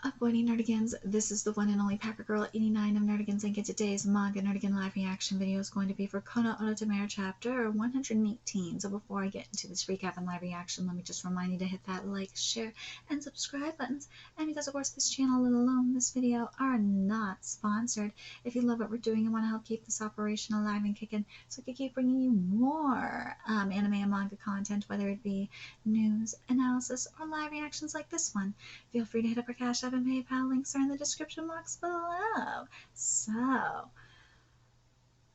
Up, Buddy Nerdigans? This is the one and only Packer Girl 89 of Nerdigans, and today's Manga Nerdigan live reaction video is going to be for Oto Tomare chapter 118. So before I get into this recap and live reaction, let me just remind you to hit that like, share, and subscribe buttons. And because of course this channel alone, this video are not sponsored. If you love what we're doing and want to help keep this operation alive and kicking, so we can keep bringing you more anime and manga content, whether it be news, analysis, or live reactions like this one, feel free to hit up our Cash App and PayPal. Links are in the description box below. So,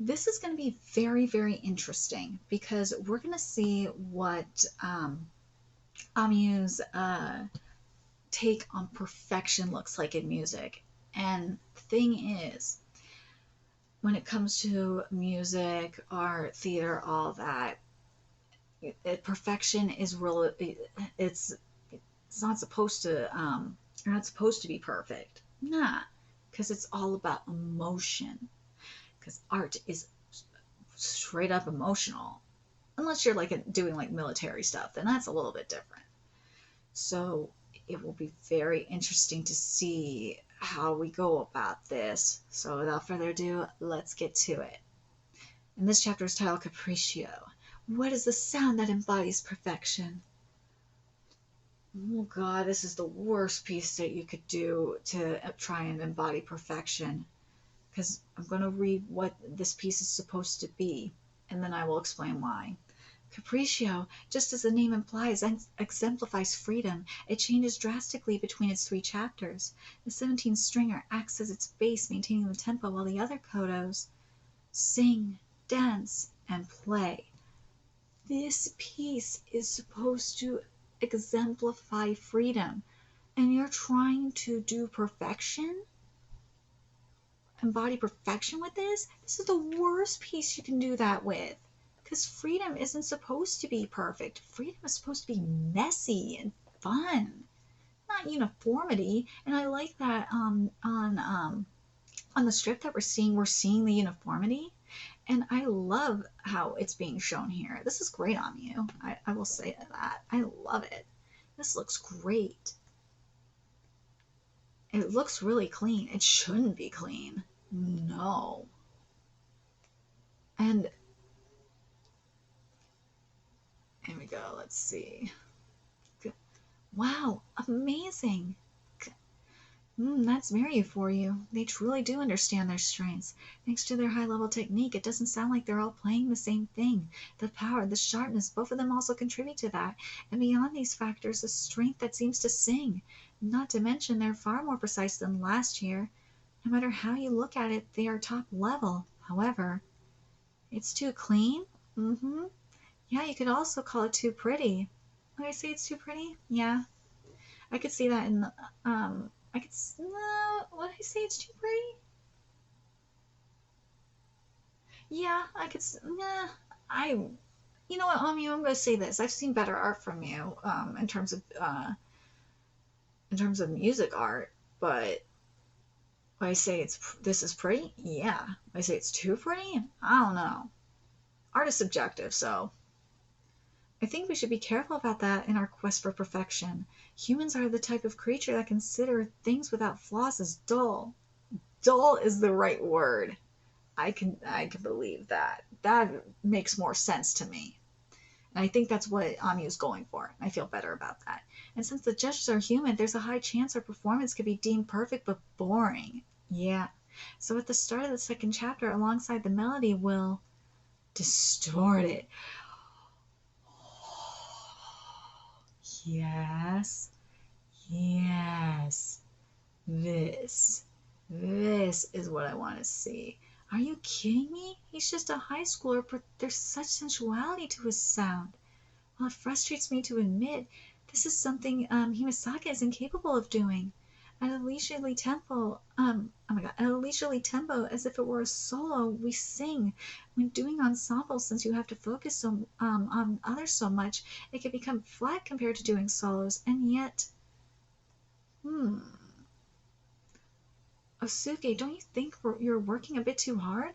this is going to be very, very interesting because we're going to see what Amyu's take on perfection looks like in music. And the thing is, when it comes to music, art, theater, all that, perfection is really, it's not supposed to you're not supposed to be perfect. Nah, because it's all about emotion. Because art is straight up emotional. Unless you're like doing like military stuff, then that's a little bit different. So it will be very interesting to see how we go about this. So without further ado, let's get to it. And this chapter is titled Capriccio. What is the sound that embodies perfection? Oh God, this is the worst piece that you could do to try and embody perfection. Because I'm going to read what this piece is supposed to be, and then I will explain why. Capriccio, just as the name implies, exemplifies freedom. It changes drastically between its 3 chapters. The 17-stringer acts as its base, maintaining the tempo, while the other kodos sing, dance, and play. This piece is supposed to exemplify freedom, and you're trying to do perfection, embody perfection with this. This is the worst piece you can do that with, because freedom isn't supposed to be perfect. Freedom is supposed to be messy and fun, not uniformity. And I like that on the strip that we're seeing the uniformity. And I love how it's being shown here. This is great on you. I will say that. I love it. This looks great. It looks really clean. It shouldn't be clean. No. And here we go. Let's see. Wow. Amazing. That's Mary for you. They truly do understand their strengths. Thanks to their high-level technique, it doesn't sound like they're all playing the same thing. The power, the sharpness, both of them also contribute to that. And beyond these factors, the strength that seems to sing. Not to mention, they're far more precise than last year. No matter how you look at it, they are top level. However, it's too clean? Yeah, you could also call it too pretty. Would I say it's too pretty? Yeah. I could see that in the, would I say it's too pretty? Yeah, I could, you know what, I'm going to say this. I've seen better art from you, in terms of music art, but when I say this is pretty, yeah. When I say it's too pretty, I don't know. Art is subjective, so I think we should be careful about that in our quest for perfection. Humans are the type of creature that consider things without flaws as dull. Dull is the right word. I can believe that. That makes more sense to me. And I think that's what Amyu's going for. I feel better about that. And since the judges are human, there's a high chance our performance could be deemed perfect but boring. Yeah. So at the start of the 2nd chapter, alongside the melody, we'll distort it. Yes. Yes. This is what I want to see. Are you kidding me? He's just a high schooler, but there's such sensuality to his sound. While it frustrates me to admit, this is something Himisaka is incapable of doing. At a leisurely tempo, at a leisurely tempo, as if it were a solo, we sing. When doing ensembles, since you have to focus on others so much, it can become flat compared to doing solos, and yet, Osuke, don't you think you're working a bit too hard?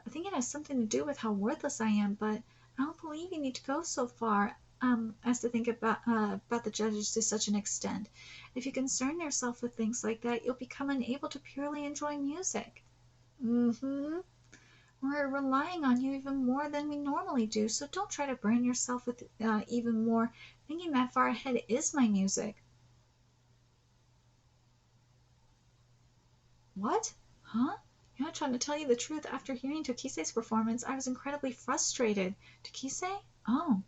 I think it has something to do with how worthless I am, but I don't believe you need to go so far. as to think about the judges to such an extent. If you concern yourself with things like that, you'll become unable to purely enjoy music. Mm-hmm. We're relying on you even more than we normally do, so don't try to burden yourself with even more. Thinking that far ahead is my music. What? Huh? You know, trying to tell you the truth, after hearing Tokise's performance, I was incredibly frustrated. Tokise? Oh,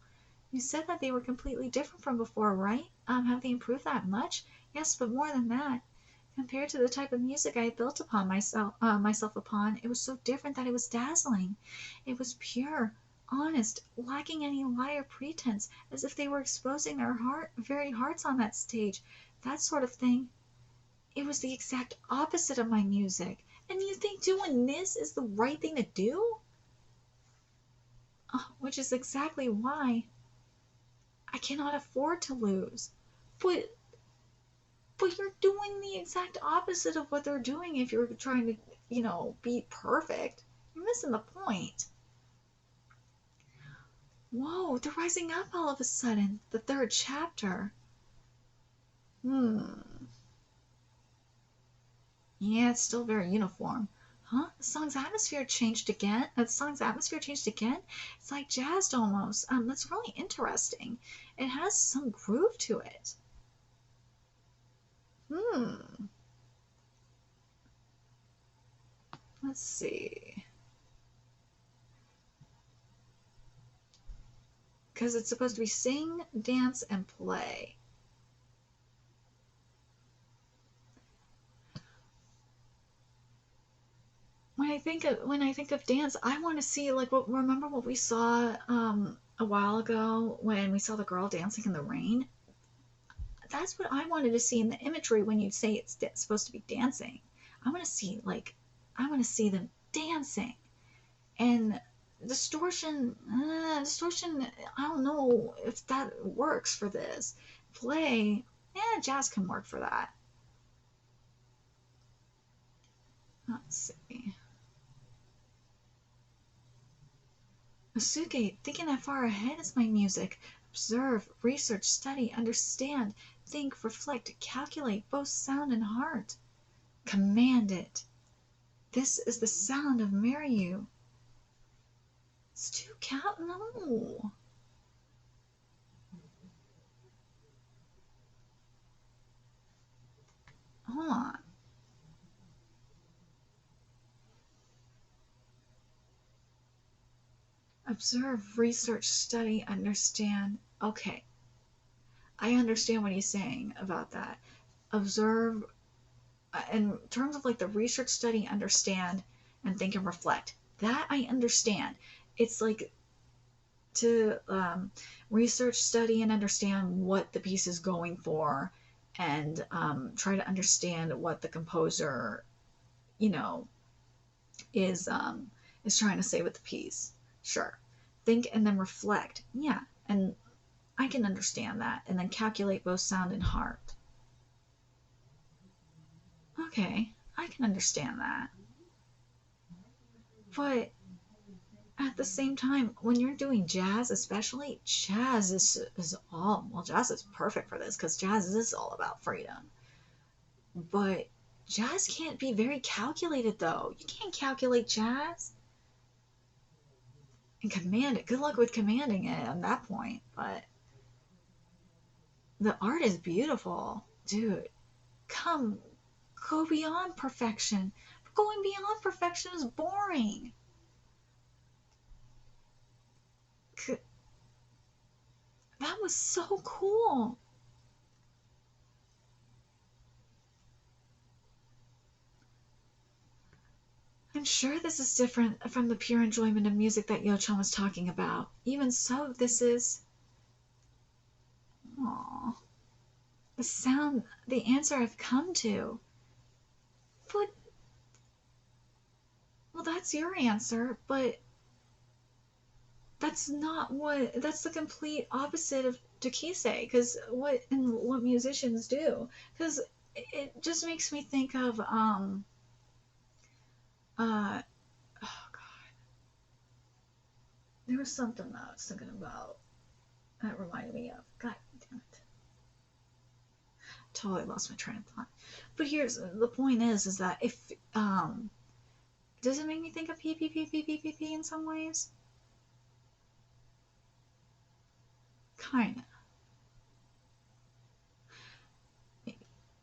you said that they were completely different from before, right? Have they improved that much? Yes, but more than that. Compared to the type of music I had built upon myself upon, it was so different that it was dazzling. It was pure, honest, lacking any lie or pretense, as if they were exposing their very hearts on that stage. That sort of thing. It was the exact opposite of my music. And you think doing this is the right thing to do? Which is exactly why I cannot afford to lose. But you're doing the exact opposite of what they're doing if you're trying to, be perfect. You're missing the point. Whoa, they're rising up all of a sudden. The third chapter. Hmm. Yeah, it's still very uniform. Huh? The song's atmosphere changed again. It's like jazzed almost. That's really interesting. It has some groove to it. Hmm. Let's see. Because it's supposed to be sing, dance, and play. When I think of dance, I want to see like remember what we saw a while ago when we saw the girl dancing in the rain. That's what I wanted to see in the imagery when you say it's supposed to be dancing. I want to see I want to see them dancing and distortion. I don't know if that works for this play. Yeah, jazz can work for that. Let's see. Usuke, thinking that far ahead is my music. Observe, research, study, understand, think, reflect, calculate, both sound and heart. Command it. This is the sound of Mariu. It's too cat. No. Hold on. Observe, research, study, understand. Okay, I understand what he's saying about that. Observe, in terms of like the research, study, understand, and think and reflect. That I understand. It's like to research, study, and understand what the piece is going for, and try to understand what the composer, you know, is trying to say with the piece. Sure. Think and then reflect. Yeah, and I can understand that, and then calculate both sound and heart. Okay, I can understand that. But at the same time, when you're doing jazz, especially, jazz is perfect for this because jazz is all about freedom. But jazz can't be very calculated though. You can't calculate jazz and command it. Good luck with commanding it at that point. But the art is beautiful, dude. Come, go beyond perfection. Going beyond perfection is boring. That was so cool. I'm sure this is different from the pure enjoyment of music that Yo-chan was talking about. Even so, this is. Aww. The answer I've come to. But, well, that's your answer, but that's the complete opposite of Takise, because what musicians do. Because it just makes me think of, oh God, there was something that I was thinking about. that reminded me of? God damn it. Totally lost my train of thought. But here's the point is that if does it make me think of PPPPPPP in some ways? Kinda.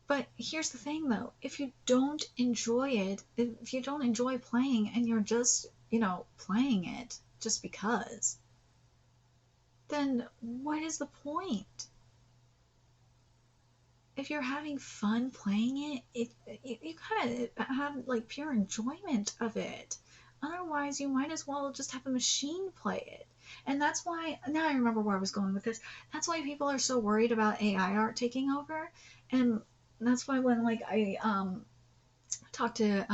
But here's the thing though, if you don't enjoy it, if you don't enjoy playing and you're just, playing it just because, then what is the point? If you're having fun playing it, you gotta have like pure enjoyment of it. Otherwise, you might as well just have a machine play it. And that's why, now I remember where I was going with this. That's why people are so worried about AI art taking over. And that's why when like I talked to,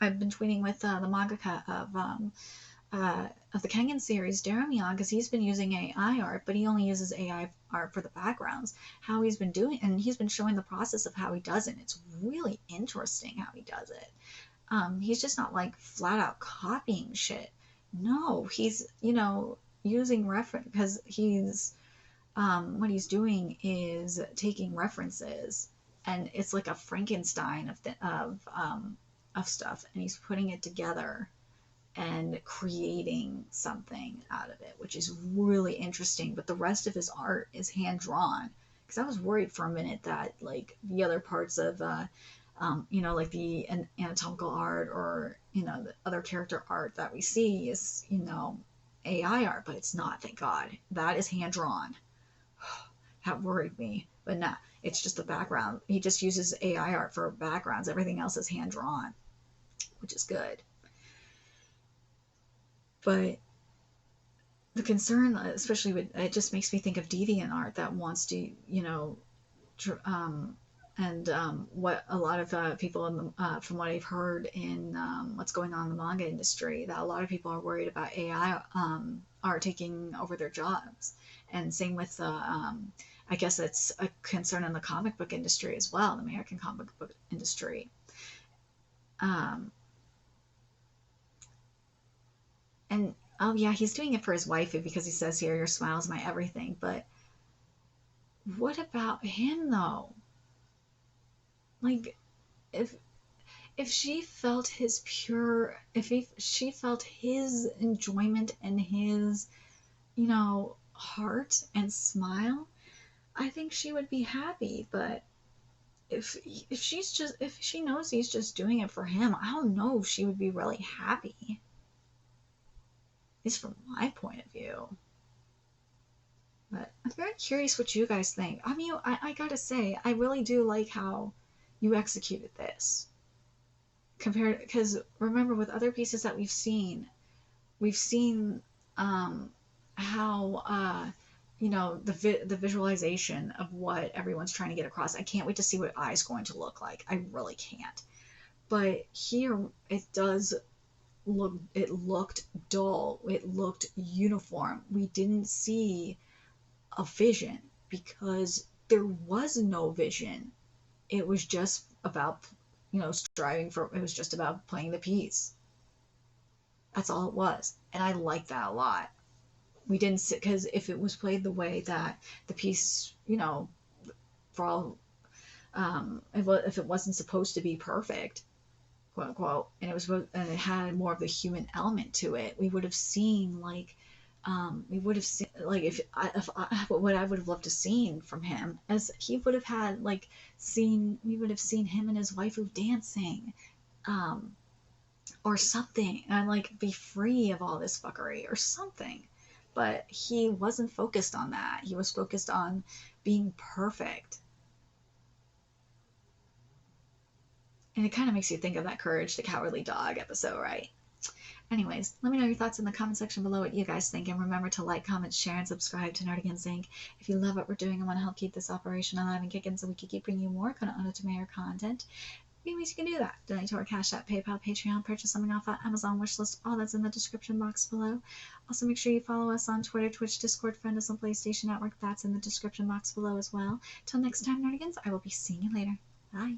I've been tweeting with the mangaka of the Kengan series, Daramion, because he's been using AI art, but he only uses AI art for the backgrounds. How he's been doing, and he's been showing the process of how he does it. It's really interesting how he does it. He's just not like flat out copying shit. No, he's using reference because he's what he's doing is taking references, and it's like a Frankenstein of stuff, and he's putting it together and creating something out of it, which is really interesting. But the rest of his art is hand drawn. Because I was worried for a minute that like the other parts of, like the anatomical art or the other character art that we see is AI art, but it's not. Thank God, that is hand drawn. That worried me, but nah, it's just the background. He just uses AI art for backgrounds. Everything else is hand drawn, which is good. But the concern, especially with it, just makes me think of deviant art that wants to, and what a lot of people from what I've heard in what's going on in the manga industry, that a lot of people are worried about AI art taking over their jobs, and same with I guess it's a concern in the comic book industry as well, the American comic book industry. Um, and oh yeah, he's doing it for his waifu because he says here, "Your smile's my everything." But what about him though? Like, if she felt his pure, she felt his enjoyment and his, heart and smile, I think she would be happy. But if she knows he's just doing it for him, I don't know if she would be really happy. At least from my point of view. But I'm very curious what you guys think. I mean, I gotta say, I really do like how you executed this. Compared, because remember, with other pieces that we've seen how the visualization of what everyone's trying to get across. I can't wait to see what Ai's going to look like. I really can't. But here it does look. It looked dull. It looked uniform. We didn't see a vision because there was no vision. It was just about striving for. It was just about playing the piece. That's all it was, and I like that a lot. We didn't sit because if it was played the way that the piece, for all, if it wasn't supposed to be perfect, quote unquote, and it had more of the human element to it, we would have seen like, what I would have loved to seen from him, as he would have had like we would have seen him and his waifu dancing, um, or something, and like be free of all this fuckery or something. But he wasn't focused on that. He was focused on being perfect. And it kind of makes you think of that Courage the Cowardly Dog episode, right? Anyways, let me know your thoughts in the comment section below, what you guys think, and remember to like, comment, share, and subscribe to Nerdigans Inc. If you love what we're doing and want to help keep this operation alive and kicking so we can keep bringing you more kind of Oto Tomare content, ways you can do that. Donate to our Cash App, PayPal, Patreon, purchase something off our Amazon wishlist. All that's in the description box below. Also, make sure you follow us on Twitter, Twitch, Discord, friend us on PlayStation Network. That's in the description box below as well. Till next time, Nerdigans, I will be seeing you later. Bye.